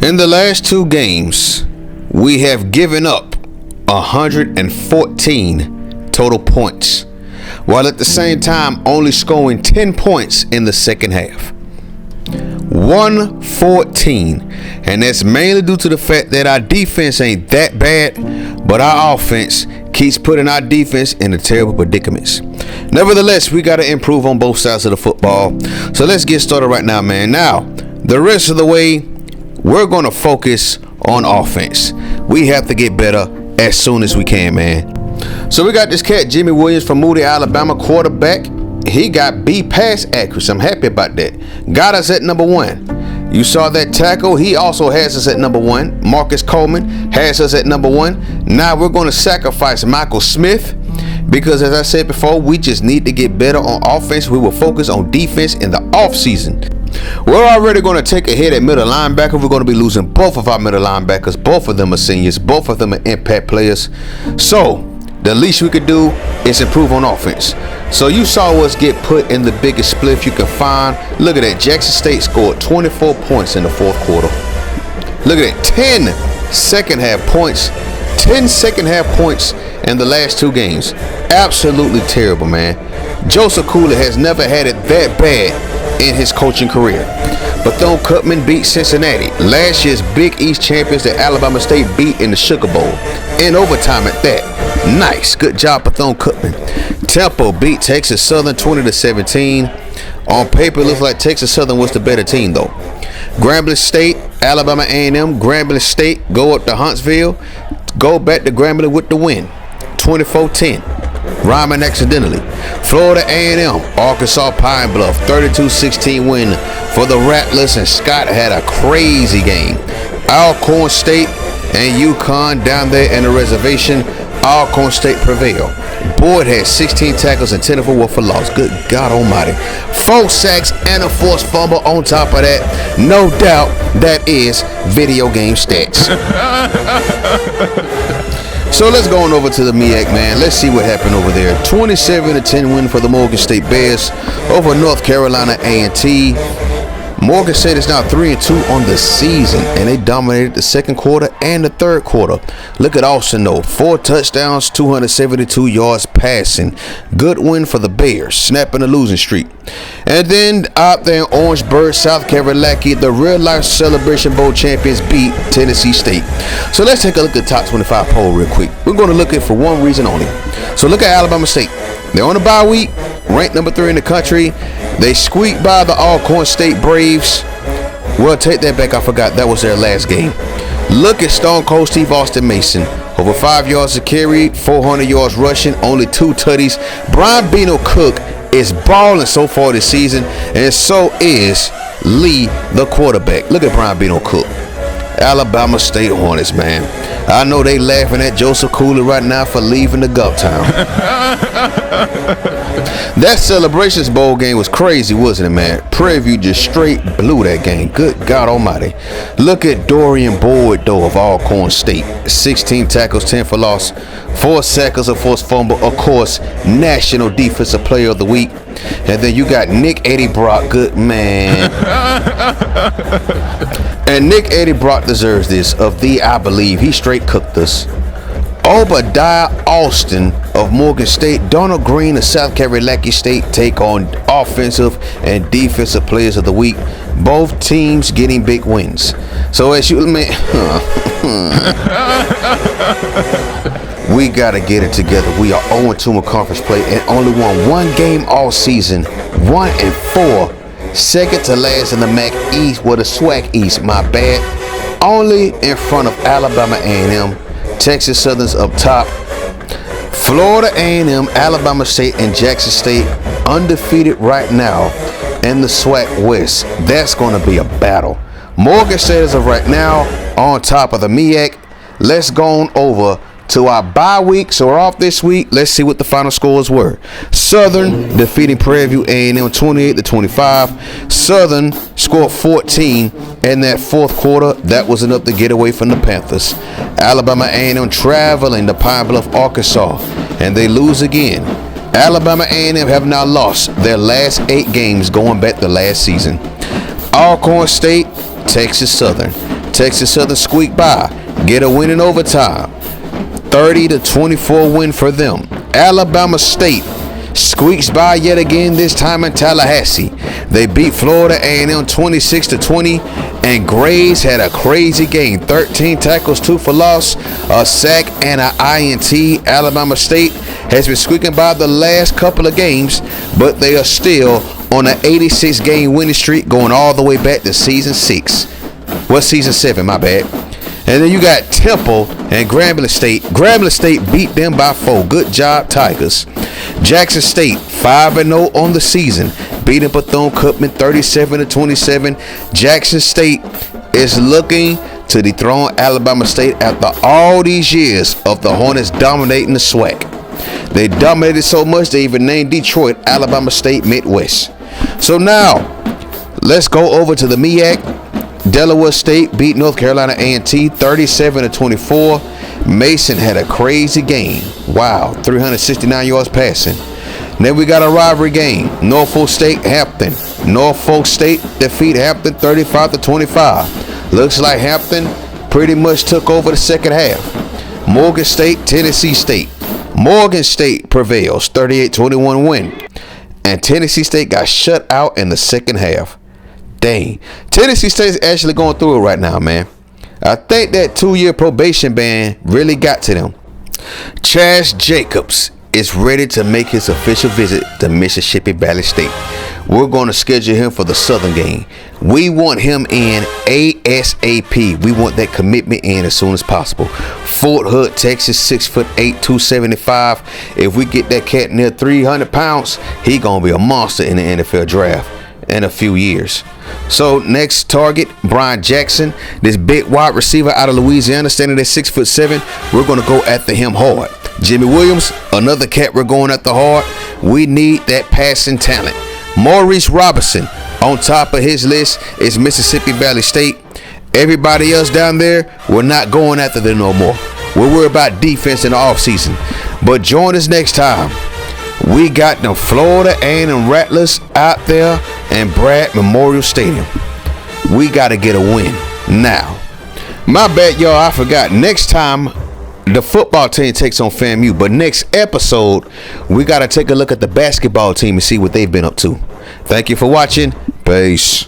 In the last two games, we have given up 114 total points, while at the same time only scoring 10 points in the second half. 114, and that's mainly due to the fact that our defense ain't that bad, but our offense keeps putting our defense in terrible predicaments. Nevertheless, we got to improve on both sides of the football. So let's get started right now, man. Now, the rest of the way, we're going to focus on offense. We have to get better as soon as we can, man. So we got this cat, Jimmy Williams from Moody, Alabama, quarterback. He got B pass accuracy. I'm happy about that. Got us at number 1. You saw that tackle. He also has us at number 1. Marcus Coleman has us at number 1. Now we're going to sacrifice Michael Smith because, as I said before, we just need to get better on offense. We will focus on defense in the offseason. We're already going to take a hit at middle linebacker. We're going to be losing both of our middle linebackers. Both of them are seniors. Both of them are impact players. So the least we could do is improve on offense. So you saw us get put in the biggest spliff you can find. Look at that. Jackson State scored 24 points in the fourth quarter. Look at that. 10 second half points. 10 second half points in the last two games. Absolutely terrible, man. Joseph Cooley has never had it that bad in his coaching career. Bethune-Cookman beat Cincinnati, last year's Big East champions that Alabama State beat in the Sugar Bowl, in overtime at that. Nice, good job, Bethune-Cookman. Temple beat Texas Southern 20-17. On paper, it looks like Texas Southern was the better team, though. Grambling State, Alabama A&M. Grambling State go up to Huntsville, go back to Grambling with the win, 24-10. Rhyming accidentally. Florida A&M, Arkansas Pine Bluff, 32-16 win for the Rattlers, and Scott had a crazy game. Alcorn State and UConn down there in the reservation. Alcorn State prevailed. Boyd had 16 tackles and 10 of them were for loss. Good God almighty. 4 sacks and a forced fumble on top of that. No doubt that is video game stats. So let's go on over to the MEAC, man. Let's see what happened over there. 27-10 win for the Morgan State Bears over North Carolina A&T. Morgan State is now 3-2 on the season, and they dominated the second quarter and the third quarter. Look at Austin, though. 4 touchdowns, 272 yards passing. Good win for the Bears, snapping the losing streak. And then out there in Orangeburg, South Carolina, the real-life Celebration Bowl champions beat Tennessee State. So let's take a look at the top 25 poll real quick. We're going to look at it for one reason only. So look at Alabama State. They're on a bye week, ranked number 3 in the country. They squeaked by the Alcorn State Braves. Well, take that back. I forgot that was their last game. Look at Stone Cold Steve Austin Mason. Over 5 yards to carry, 400 yards rushing, only 2 tutties. Brian Bino Cook is balling so far this season, and so is Lee, the quarterback. Look at Brian Bino Cook. Alabama State Hornets, man. I know they laughing at Joseph Cooley right now for leaving the Gulf Town. That Celebrations Bowl game was crazy, wasn't it, man? Prairie View just straight blew that game. Good God almighty. Look at Dorian Boyd, though, of Alcorn State. 16 tackles, 10 for loss, 4 sacks, a forced fumble. Of course, National Defensive Player of the Week. And then you got Nick Eddie Brock. Good man. And Nick Eddie Brock deserves this. Of the, I believe, he straight cooked us. Obadiah Austin of Morgan State, Donald Green of South Carolina State take on offensive and defensive players of the week. Both teams getting big wins. So as you man, we gotta get it together. We are 0-2 in conference play and only won 1 game all season. 1-4. Second to last in the MAC East, the SWAC East, my bad. Only in front of Alabama A&M. Texas Southern's up top. Florida A&M, Alabama State, and Jackson State undefeated right now in the SWAC West. That's going to be a battle. Morgan State is of right now on top of the MEAC. Let's go on over to our bye week. So we're off this week. Let's see what the final scores were. Southern defeating Prairie View A&M 28-25. Southern scored 14 in that fourth quarter. That was enough to get away from the Panthers. Alabama A&M traveling to Pine Bluff, Arkansas, and they lose again. Alabama A&M have now lost their last 8 games going back to last season. Alcorn State, Texas Southern. Texas Southern squeaked by, get a win in overtime. 30-24 win for them. Alabama State squeaks by yet again, this time in Tallahassee. They beat Florida A&M 26-20, and Graves had a crazy game. 13 tackles, 2 for loss, a sack, and an INT. Alabama State has been squeaking by the last couple of games, but they are still on an 86-game winning streak going all the way back to season 6. Well, season 7, my bad. And then you got Temple and Grambling State. Grambling State beat them by 4. Good job, Tigers. Jackson State 5-0 on the season, beating Bethune-Cookman 37-27. Jackson State is looking to dethrone Alabama State after all these years of the Hornets dominating the SWAC. They dominated so much they even named Detroit Alabama State Midwest. So now, let's go over to the MEAC. Delaware State beat North Carolina A&T 37-24. Mason had a crazy game. Wow, 369 yards passing. Then we got a rivalry game. Norfolk State, Hampton. Norfolk State defeat Hampton 35-25. Looks like Hampton pretty much took over the second half. Morgan State, Tennessee State. Morgan State prevails, 38-21 win. And Tennessee State got shut out in the second half. Dang. Tennessee State is actually going through it right now, man. I think that 2-year probation ban really got to them. Chaz Jacobs is ready to make his official visit to Mississippi Valley State. We're going to schedule him for the Southern game. We want him in ASAP. We want that commitment in as soon as possible. Fort Hood, Texas, 6'8", 275. If we get that cat near 300 pounds, he going to be a monster in the NFL draft in a few years. So next target, Brian Jackson, this big wide receiver out of Louisiana, standing at 6'7". We're going to go after him hard. Jimmy Williams, another cat we're going after hard. We need that passing talent. Maurice Robinson, on top of his list is Mississippi Valley State. Everybody else down there, we're not going after them no more. We're worried about defense in the offseason. But join us next time. We got the Florida A&M Rattlers out there in Bragg Memorial Stadium. We got to get a win now. My bad, y'all. I forgot. Next time, the football team takes on FAMU. But next episode, we got to take a look at the basketball team and see what they've been up to. Thank you for watching. Peace.